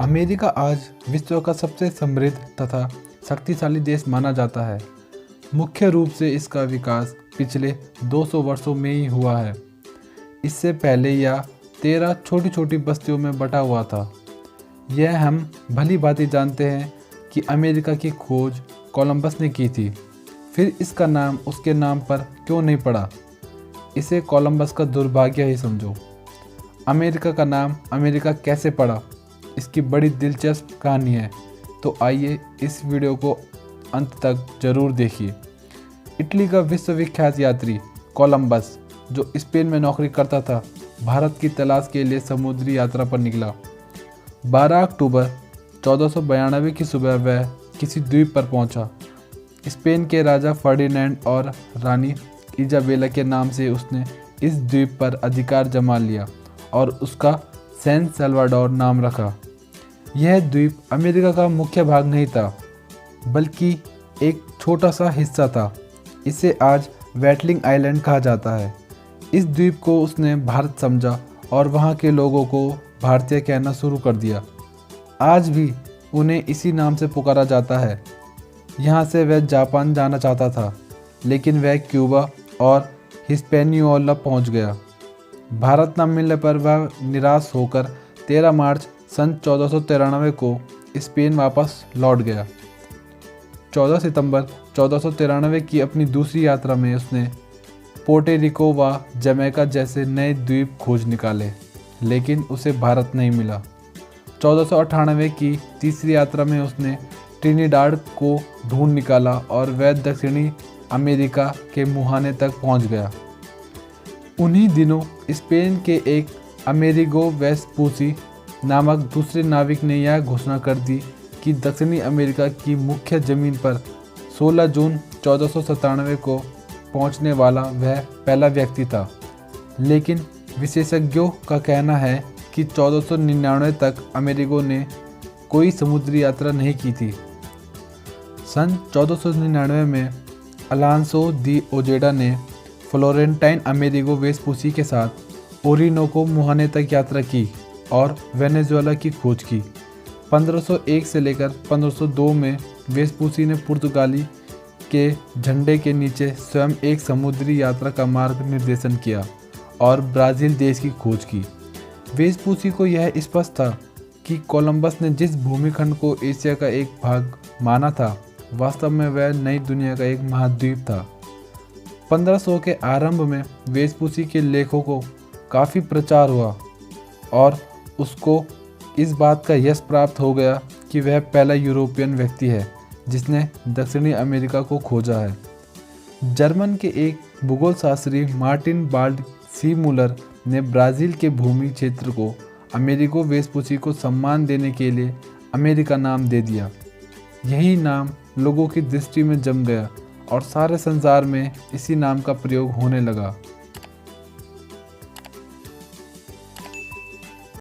America आज विश्व का सबसे समृद्ध तथा शक्तिशाली देश माना जाता है। मुख्य रूप से इसका विकास पिछले 200 वर्षों में ही हुआ है। इससे पहले यह 13 छोटी छोटी बस्तियों में बटा हुआ था। यह हम भली भांति जानते हैं कि अमेरिका की खोज कोलंबस ने की थी। फिर इसका नाम उसके नाम पर क्यों नहीं पड़ा? इसे कोलंबस का दुर्भाग्य ही समझो। अमेरिका का नाम अमेरिका कैसे पड़ा, इसकी बड़ी दिलचस्प कहानी है। तो आइए इस वीडियो को अंत तक जरूर देखिए। इटली का विश्वविख्यात यात्री कोलंबस, जो स्पेन में नौकरी करता था, भारत की तलाश के लिए समुद्री यात्रा पर निकला। 12 अक्टूबर 1492 की सुबह वह किसी द्वीप पर पहुंचा। स्पेन के राजा फर्डिनेंड और रानी इजाबेला के नाम से उसने इस द्वीप पर अधिकार जमा लिया और उसका सैन सल्वाडोर नाम रखा। यह द्वीप अमेरिका का मुख्य भाग नहीं था, बल्कि एक छोटा सा हिस्सा था। इसे आज वेटलिंग आइलैंड कहा जाता है। इस द्वीप को उसने भारत समझा और वहाँ के लोगों को भारतीय कहना शुरू कर दिया। आज भी उन्हें इसी नाम से पुकारा जाता है। यहाँ से वह जापान जाना चाहता था, लेकिन वह क्यूबा और हिस्पैनियोला पहुँच गया। भारत न मिलने पर वह निराश होकर 13 मार्च सन 1493 को स्पेन वापस लौट गया। 14 सितंबर 1493 की अपनी दूसरी यात्रा में उसने पोर्टोरिको व जमैका जैसे नए द्वीप खोज निकाले, लेकिन उसे भारत नहीं मिला। 1498 की तीसरी यात्रा में उसने ट्रिनिडाड को ढूंढ निकाला और वह दक्षिणी अमेरिका के मुहाने तक पहुंच गया। उन्हीं दिनों स्पेन के एक अमेरिगो वेस्पूसी नामक दूसरे नाविक ने यह घोषणा कर दी कि दक्षिणी अमेरिका की मुख्य ज़मीन पर 16 जून 1497 को पहुंचने वाला वह पहला व्यक्ति था। लेकिन विशेषज्ञों का कहना है कि 1499 तक अमेरिगो ने कोई समुद्री यात्रा नहीं की थी। सन 1499 में अलांसो दी ओजेडा ने फ्लोरेंटाइन अमेरिगो वेस्पूसी के साथ ओरिनोको मुहाने तक यात्रा की और वेनेजुएला की खोज की। 1501 से लेकर 1502 में वेस्पूसी ने पुर्तगाली के झंडे के नीचे स्वयं एक समुद्री यात्रा का मार्ग निर्देशन किया और ब्राज़ील देश की खोज की। वेस्पूसी को यह स्पष्ट था कि कोलंबस ने जिस भूमिखंड को एशिया का एक भाग माना था, वास्तव में वह नई दुनिया का एक महाद्वीप था। 1500 के आरंभ में वेस्पूसी के लेखों को काफ़ी प्रचार हुआ और उसको इस बात का यश प्राप्त हो गया कि वह पहला यूरोपियन व्यक्ति है जिसने दक्षिणी अमेरिका को खोजा है। जर्मन के एक भूगोलशास्त्री मार्टिन बाल्ड सी मुलर ने ब्राज़ील के भूमि क्षेत्र को अमेरिगो वेस्पूसी को सम्मान देने के लिए अमेरिका नाम दे दिया। यही नाम लोगों की दृष्टि में जम गया और सारे संसार में इसी नाम का प्रयोग होने लगा।